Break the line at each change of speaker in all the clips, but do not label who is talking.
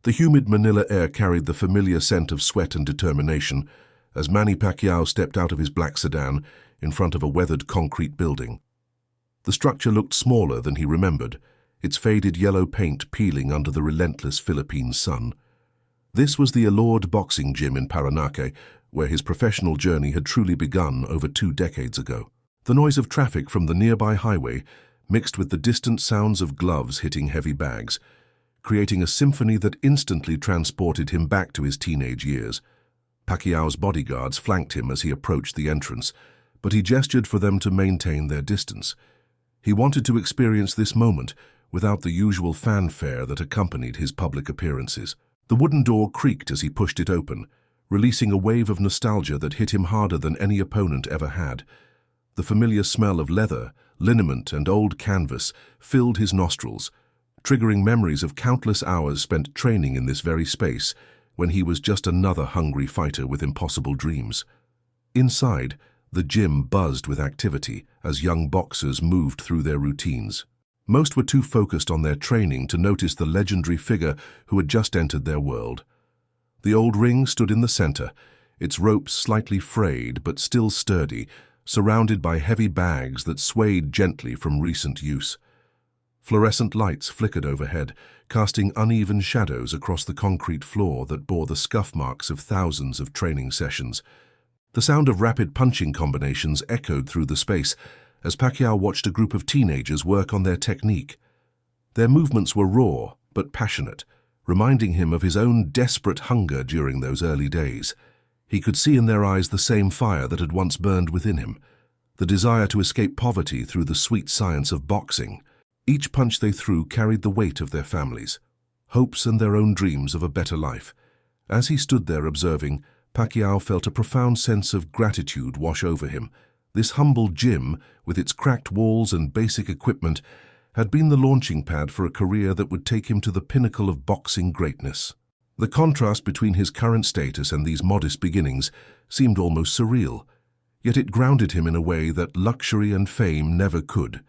The humid Manila air carried the familiar scent of sweat and determination as Manny Pacquiao stepped out of his black sedan in front of a weathered concrete building. The structure looked smaller than he remembered, its faded yellow paint peeling under the relentless Philippine sun. This was the Allure boxing gym in Parañaque, where his professional journey had truly begun over 2 decades ago. The noise of traffic from the nearby highway mixed with the distant sounds of gloves hitting heavy bags, creating a symphony that instantly transported him back to his teenage years. Pacquiao's bodyguards flanked him as he approached the entrance, but he gestured for them to maintain their distance. He wanted to experience this moment without the usual fanfare that accompanied his public appearances. The wooden door creaked as he pushed it open, releasing a wave of nostalgia that hit him harder than any opponent ever had. The familiar smell of leather, liniment, and old canvas filled his nostrils, triggering memories of countless hours spent training in this very space when he was just another hungry fighter with impossible dreams. Inside, the gym buzzed with activity as young boxers moved through their routines. Most were too focused on their training to notice the legendary figure who had just entered their world. The old ring stood in the center, its ropes slightly frayed but still sturdy, surrounded by heavy bags that swayed gently from recent use. Fluorescent lights flickered overhead, casting uneven shadows across the concrete floor that bore the scuff marks of thousands of training sessions. The sound of rapid punching combinations echoed through the space as Pacquiao watched a group of teenagers work on their technique. Their movements were raw but passionate, reminding him of his own desperate hunger during those early days. He could see in their eyes the same fire that had once burned within him, the desire to escape poverty through the sweet science of boxing. Each punch they threw carried the weight of their families, hopes and their own dreams of a better life. As he stood there observing, Pacquiao felt a profound sense of gratitude wash over him. This humble gym, with its cracked walls and basic equipment, had been the launching pad for a career that would take him to the pinnacle of boxing greatness. The contrast between his current status and these modest beginnings seemed almost surreal, yet it grounded him in a way that luxury and fame never could.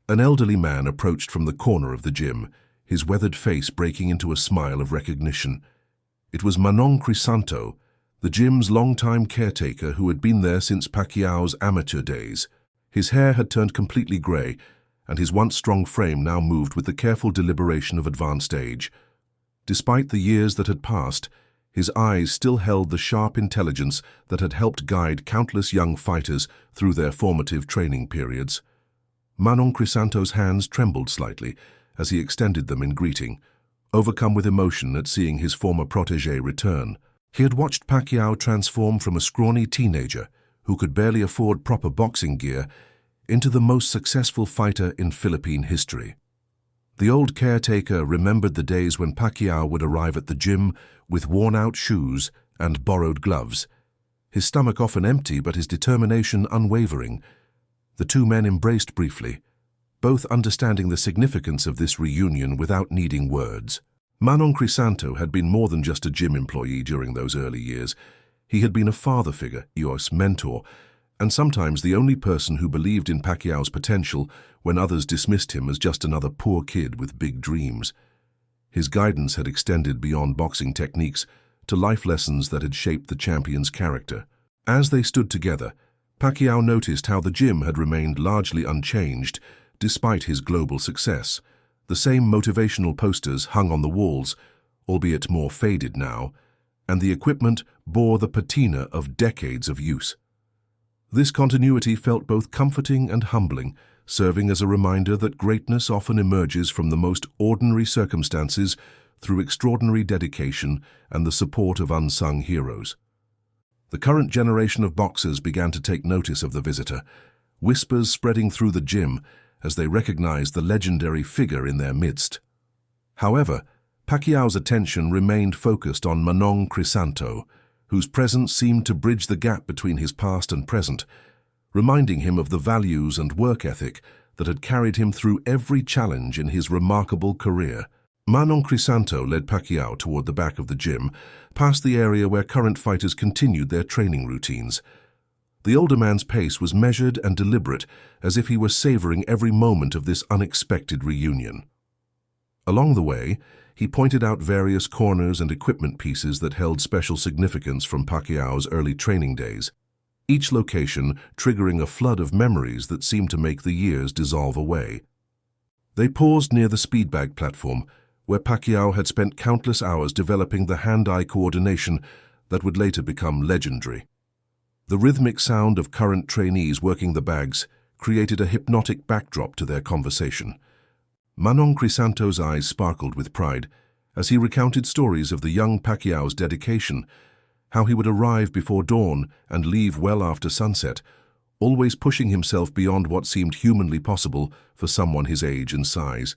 An elderly man approached from the corner of the gym, his weathered face breaking into a smile of recognition. It was Manong Crisanto, the gym's longtime caretaker who had been there since Pacquiao's amateur days. His hair had turned completely gray, and his once strong frame now moved with the careful deliberation of advanced age. Despite the years that had passed, his eyes still held the sharp intelligence that had helped guide countless young fighters through their formative training periods. Manong Crisanto's hands trembled slightly as he extended them in greeting, overcome with emotion at seeing his former protégé return. He had watched Pacquiao transform from a scrawny teenager who could barely afford proper boxing gear into the most successful fighter in Philippine history. The old caretaker remembered the days when Pacquiao would arrive at the gym with worn-out shoes and borrowed gloves, his stomach often empty but his determination unwavering. The two men embraced briefly, both understanding the significance of this reunion without needing words. Manong Crisanto had been more than just a gym employee during those early years. He had been a father figure, Pacquiao's mentor, and sometimes the only person who believed in Pacquiao's potential when others dismissed him as just another poor kid with big dreams. His guidance had extended beyond boxing techniques to life lessons that had shaped the champion's character. As they stood together, Pacquiao noticed how the gym had remained largely unchanged despite his global success. The same motivational posters hung on the walls, albeit more faded now, and the equipment bore the patina of decades of use. This continuity felt both comforting and humbling, serving as a reminder that greatness often emerges from the most ordinary circumstances through extraordinary dedication and the support of unsung heroes. The current generation of boxers began to take notice of the visitor, whispers spreading through the gym as they recognized the legendary figure in their midst. However, Pacquiao's attention remained focused on Manong Crisanto, whose presence seemed to bridge the gap between his past and present, reminding him of the values and work ethic that had carried him through every challenge in his remarkable career. Manong Crisanto led Pacquiao toward the back of the gym, past the area where current fighters continued their training routines. The older man's pace was measured and deliberate, as if he were savoring every moment of this unexpected reunion. Along the way, he pointed out various corners and equipment pieces that held special significance from Pacquiao's early training days, each location triggering a flood of memories that seemed to make the years dissolve away. They paused near the speedbag platform, where Pacquiao had spent countless hours developing the hand-eye coordination that would later become legendary. The rhythmic sound of current trainees working the bags created a hypnotic backdrop to their conversation. Manny Pacquiao's eyes sparkled with pride as he recounted stories of the young Pacquiao's dedication, how he would arrive before dawn and leave well after sunset, always pushing himself beyond what seemed humanly possible for someone his age and size.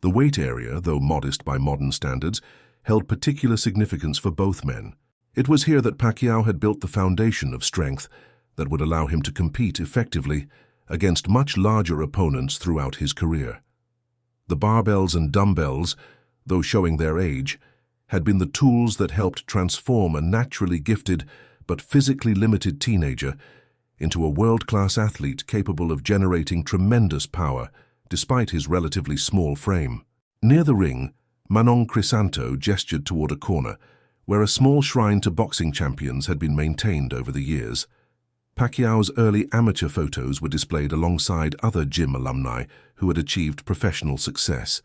The weight area, though modest by modern standards, held particular significance for both men. It was here that Pacquiao had built the foundation of strength that would allow him to compete effectively against much larger opponents throughout his career. The barbells and dumbbells, though showing their age, had been the tools that helped transform a naturally gifted but physically limited teenager into a world-class athlete capable of generating tremendous power despite his relatively small frame. Near the ring, Manny Pacquiao gestured toward a corner where a small shrine to boxing champions had been maintained over the years. Pacquiao's early amateur photos were displayed alongside other gym alumni who had achieved professional success,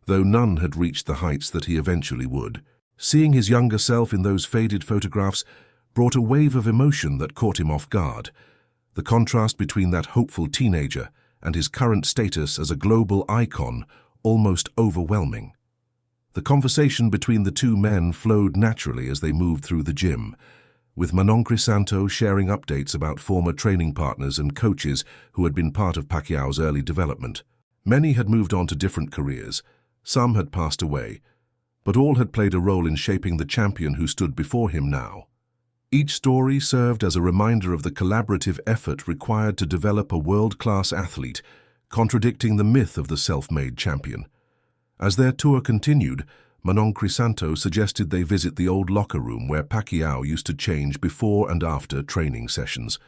though none had reached the heights that he eventually would. Seeing his younger self in those faded photographs brought a wave of emotion that caught him off guard. The contrast between that hopeful teenager and his current status as a global icon almost overwhelming. The conversation between the two men flowed naturally as they moved through the gym, with Manny Pacquiao sharing updates about former training partners and coaches who had been part of Pacquiao's early development. Many had moved on to different careers, some had passed away, but all had played a role in shaping the champion who stood before him now. Each story served as a reminder of the collaborative effort required to develop a world-class athlete, contradicting the myth of the self-made champion. As their tour continued, Manny Pacquiao suggested they visit the old locker room where Pacquiao used to change before and after training sessions.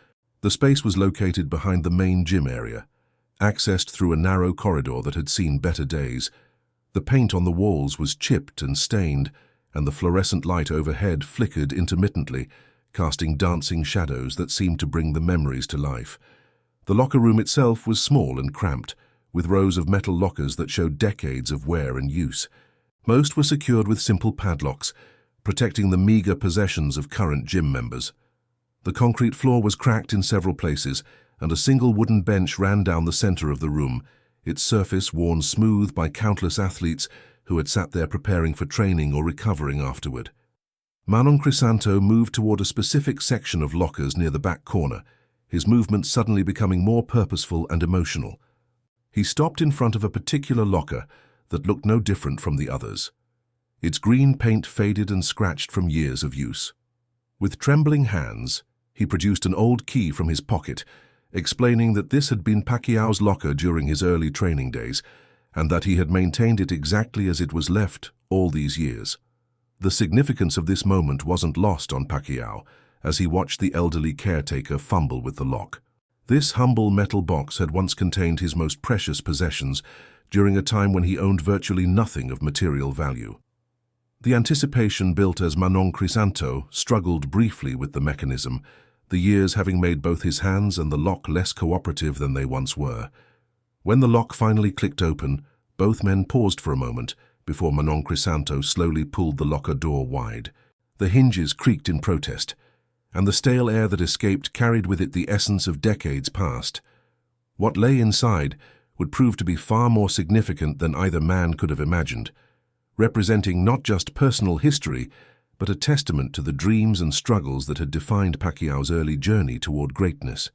The space was located behind the main gym area, accessed through a narrow corridor that had seen better days. The paint on the walls was chipped and stained, and the fluorescent light overhead flickered intermittently, casting dancing shadows that seemed to bring the memories to life. The locker room itself was small and cramped, with rows of metal lockers that showed decades of wear and use. Most were secured with simple padlocks, protecting the meager possessions of current gym members. The concrete floor was cracked in several places, and a single wooden bench ran down the center of the room, its surface worn smooth by countless athletes who had sat there preparing for training or recovering afterward. Manny Pacquiao moved toward a specific section of lockers near the back corner, his movements suddenly becoming more purposeful and emotional. He stopped in front of a particular locker that looked no different from the others. Its green paint faded and scratched from years of use. With trembling hands, he produced an old key from his pocket, explaining that this had been Pacquiao's locker during his early training days, and that he had maintained it exactly as it was left all these years. The significance of this moment wasn't lost on Pacquiao as he watched the elderly caretaker fumble with the lock. This humble metal box had once contained his most precious possessions during a time when he owned virtually nothing of material value. The anticipation built as Manny Pacquiao struggled briefly with the mechanism, the years having made both his hands and the lock less cooperative than they once were. When the lock finally clicked open, both men paused for a moment before Manny Pacquiao slowly pulled the locker door wide. The hinges creaked in protest, and the stale air that escaped carried with it the essence of decades past. What lay inside would prove to be far more significant than either man could have imagined, representing not just personal history, but a testament to the dreams and struggles that had defined Pacquiao's early journey toward greatness.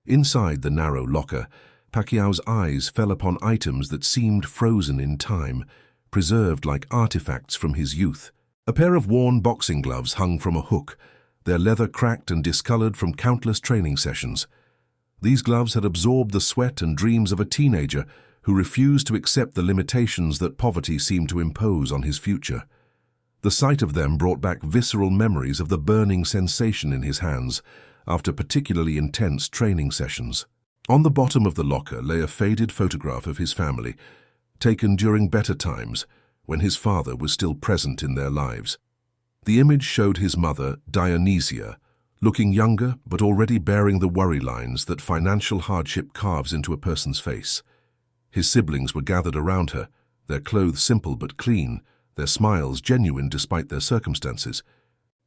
Inside the narrow locker, Pacquiao's eyes fell upon items that seemed frozen in time, preserved like artifacts from his youth. A pair of worn boxing gloves hung from a hook, their leather cracked and discolored from countless training sessions. These gloves had absorbed the sweat and dreams of a teenager who refused to accept the limitations that poverty seemed to impose on his future. The sight of them brought back visceral memories of the burning sensation in his hands after particularly intense training sessions. On the bottom of the locker lay a faded photograph of his family, taken during better times, when his father was still present in their lives. The image showed his mother, Dionysia, looking younger but already bearing the worry lines that financial hardship carves into a person's face. His siblings were gathered around her, their clothes simple but clean, their smiles genuine despite their circumstances.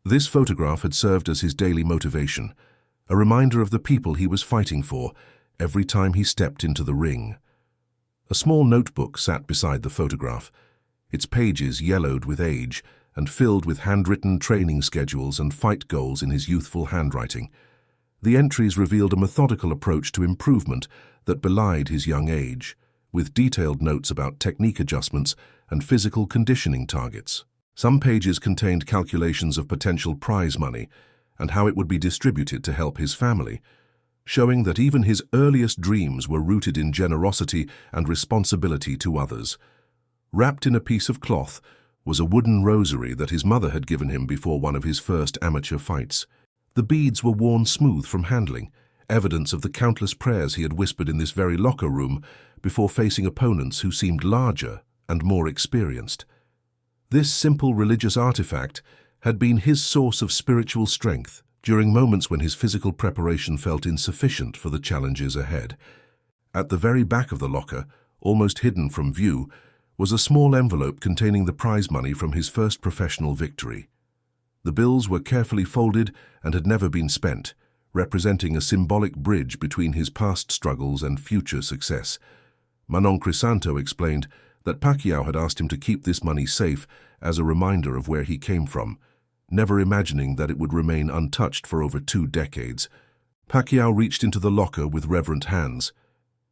This photograph had served as his daily motivation, a reminder of the people he was fighting for every time he stepped into the ring. A small notebook sat beside the photograph, its pages yellowed with age and filled with handwritten training schedules and fight goals in his youthful handwriting. The entries revealed a methodical approach to improvement that belied his young age, with detailed notes about technique adjustments and physical conditioning targets. Some pages contained calculations of potential prize money and how it would be distributed to help his family, showing that even his earliest dreams were rooted in generosity and responsibility to others. Wrapped in a piece of cloth was a wooden rosary that his mother had given him before one of his first amateur fights. The beads were worn smooth from handling, evidence of the countless prayers he had whispered in this very locker room before facing opponents who seemed larger and more experienced. This simple religious artifact had been his source of spiritual strength during moments when his physical preparation felt insufficient for the challenges ahead. At the very back of the locker, almost hidden from view, was a small envelope containing the prize money from his first professional victory. The bills were carefully folded and had never been spent, representing a symbolic bridge between his past struggles and future success. Manny Pacquiao explained that Pacquiao had asked him to keep this money safe as a reminder of where he came from, never imagining that it would remain untouched for over 2 decades. Pacquiao reached into the locker with reverent hands,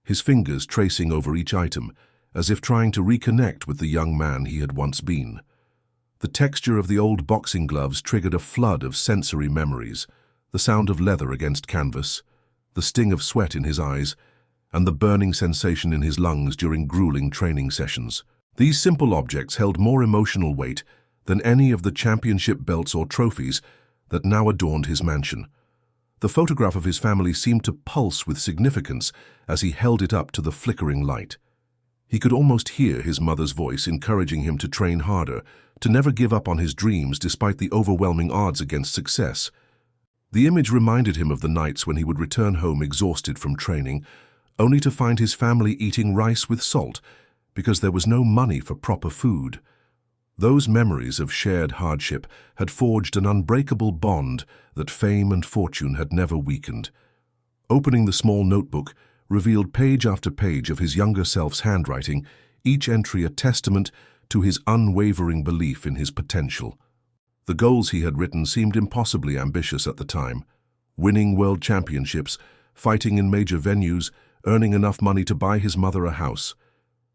his fingers tracing over each item, as if trying to reconnect with the young man he had once been. The texture of the old boxing gloves triggered a flood of sensory memories, the sound of leather against canvas, the sting of sweat in his eyes, and the burning sensation in his lungs during grueling training sessions. These simple objects held more emotional weight than any of the championship belts or trophies that now adorned his mansion. The photograph of his family seemed to pulse with significance as he held it up to the flickering light. He could almost hear his mother's voice encouraging him to train harder, to never give up on his dreams despite the overwhelming odds against success. The image reminded him of the nights when he would return home exhausted from training, only to find his family eating rice with salt because there was no money for proper food. Those memories of shared hardship had forged an unbreakable bond that fame and fortune had never weakened. Opening the small notebook revealed page after page of his younger self's handwriting, each entry a testament to his unwavering belief in his potential. The goals he had written seemed impossibly ambitious at the time: winning world championships, fighting in major venues, earning enough money to buy his mother a house.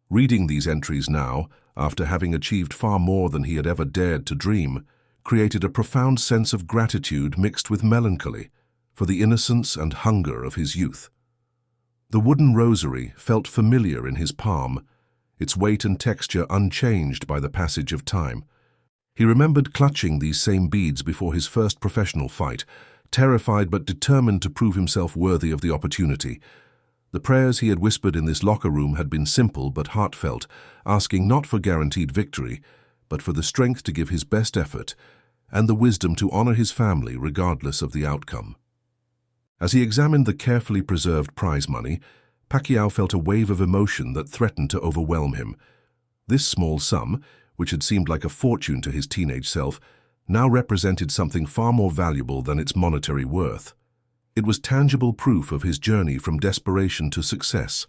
Reading these entries now, after having achieved far more than he had ever dared to dream, created a profound sense of gratitude mixed with melancholy for the innocence and hunger of his youth. The wooden rosary felt familiar in his palm, its weight and texture unchanged by the passage of time. He remembered clutching these same beads before his first professional fight, terrified but determined to prove himself worthy of the opportunity. The prayers he had whispered in this locker room had been simple but heartfelt, asking not for guaranteed victory, but for the strength to give his best effort and the wisdom to honor his family regardless of the outcome. As he examined the carefully preserved prize money, Pacquiao felt a wave of emotion that threatened to overwhelm him. This small sum, which had seemed like a fortune to his teenage self, now represented something far more valuable than its monetary worth. It was tangible proof of his journey from desperation to success,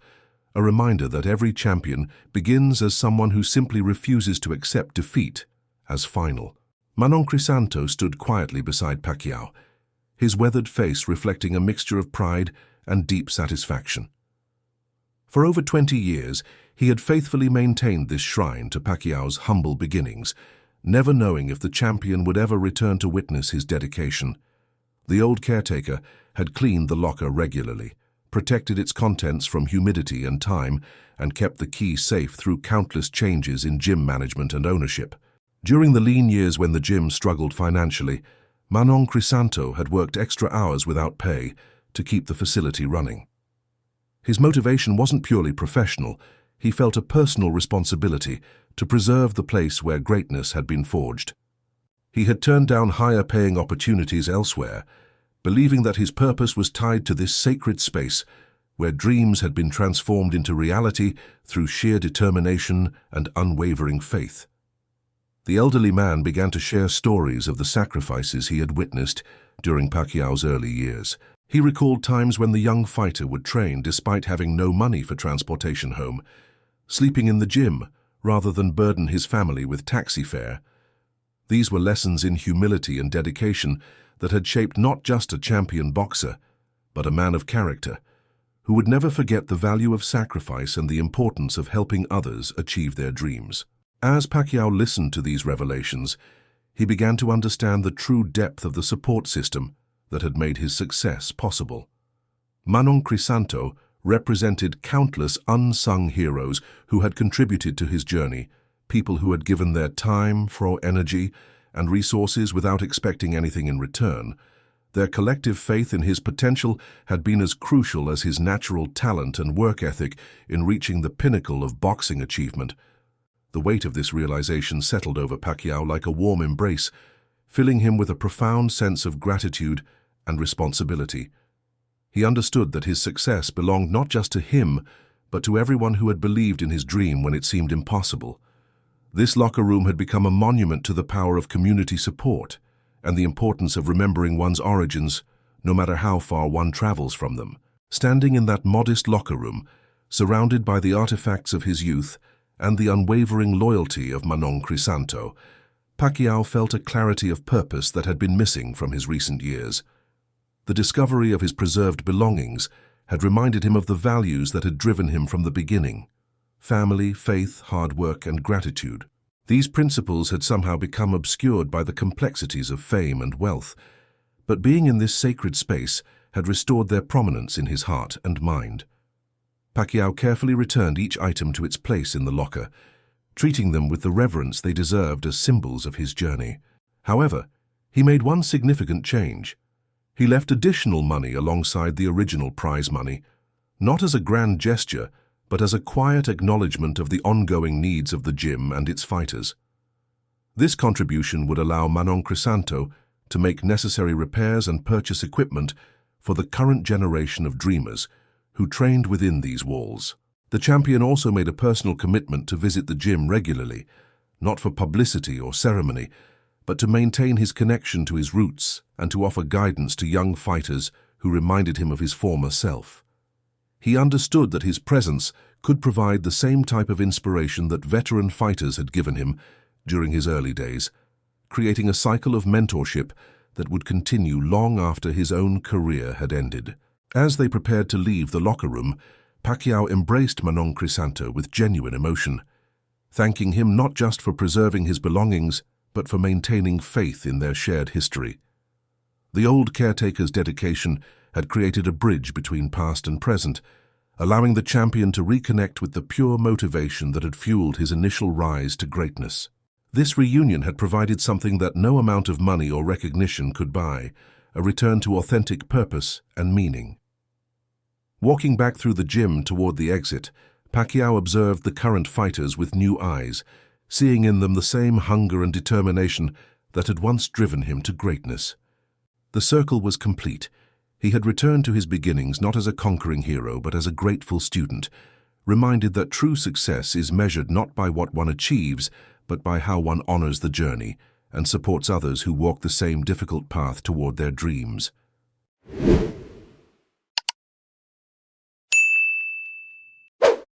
a reminder that every champion begins as someone who simply refuses to accept defeat as final. Manny Pacquiao stood quietly beside Pacquiao, his weathered face reflecting a mixture of pride and deep satisfaction. For over 20 years, he had faithfully maintained this shrine to Pacquiao's humble beginnings, never knowing if the champion would ever return to witness his dedication. The old caretaker had cleaned the locker regularly, protected its contents from humidity and time, and kept the key safe through countless changes in gym management and ownership. During the lean years when the gym struggled financially, Manny Pacquiao had worked extra hours without pay to keep the facility running. His motivation wasn't purely professional, he felt a personal responsibility to preserve the place where greatness had been forged. He had turned down higher-paying opportunities elsewhere, believing that his purpose was tied to this sacred space where dreams had been transformed into reality through sheer determination and unwavering faith. The elderly man began to share stories of the sacrifices he had witnessed during Pacquiao's early years. He recalled times when the young fighter would train despite having no money for transportation home, sleeping in the gym rather than burden his family with taxi fare. These were lessons in humility and dedication that had shaped not just a champion boxer, but a man of character, who would never forget the value of sacrifice and the importance of helping others achieve their dreams. As Pacquiao listened to these revelations, he began to understand the true depth of the support system that had made his success possible. Manny Pacquiao represented countless unsung heroes who had contributed to his journey, people who had given their time, energy, and resources without expecting anything in return. Their collective faith in his potential had been as crucial as his natural talent and work ethic in reaching the pinnacle of boxing achievement. The weight of this realization settled over Pacquiao like a warm embrace, filling him with a profound sense of gratitude and responsibility. He understood that his success belonged not just to him, but to everyone who had believed in his dream when it seemed impossible. This locker room had become a monument to the power of community support and the importance of remembering one's origins, no matter how far one travels from them. Standing in that modest locker room, surrounded by the artifacts of his youth and the unwavering loyalty of Manny Pacquiao, Pacquiao felt a clarity of purpose that had been missing from his recent years. The discovery of his preserved belongings had reminded him of the values that had driven him from the beginning: family, faith, hard work, and gratitude. These principles had somehow become obscured by the complexities of fame and wealth, but being in this sacred space had restored their prominence in his heart and mind. Pacquiao carefully returned each item to its place in the locker, treating them with the reverence they deserved as symbols of his journey. However, he made one significant change. He left additional money alongside the original prize money, not as a grand gesture, but as a quiet acknowledgement of the ongoing needs of the gym and its fighters. This contribution would allow Manny Pacquiao to make necessary repairs and purchase equipment for the current generation of dreamers who trained within these walls. The champion also made a personal commitment to visit the gym regularly, not for publicity or ceremony, but to maintain his connection to his roots and to offer guidance to young fighters who reminded him of his former self. He understood that his presence could provide the same type of inspiration that veteran fighters had given him during his early days, creating a cycle of mentorship that would continue long after his own career had ended. As they prepared to leave the locker room, Pacquiao embraced Manny Pacquiao with genuine emotion, thanking him not just for preserving his belongings, but for maintaining faith in their shared history. The old caretaker's dedication had created a bridge between past and present, allowing the champion to reconnect with the pure motivation that had fueled his initial rise to greatness. This reunion had provided something that no amount of money or recognition could buy: a return to authentic purpose and meaning. Walking back through the gym toward the exit, Pacquiao observed the current fighters with new eyes, seeing in them the same hunger and determination that had once driven him to greatness. The circle was complete. He had returned to his beginnings not as a conquering hero, but as a grateful student, reminded that true success is measured not by what one achieves, but by how one honors the journey and supports others who walk the same difficult path toward their dreams.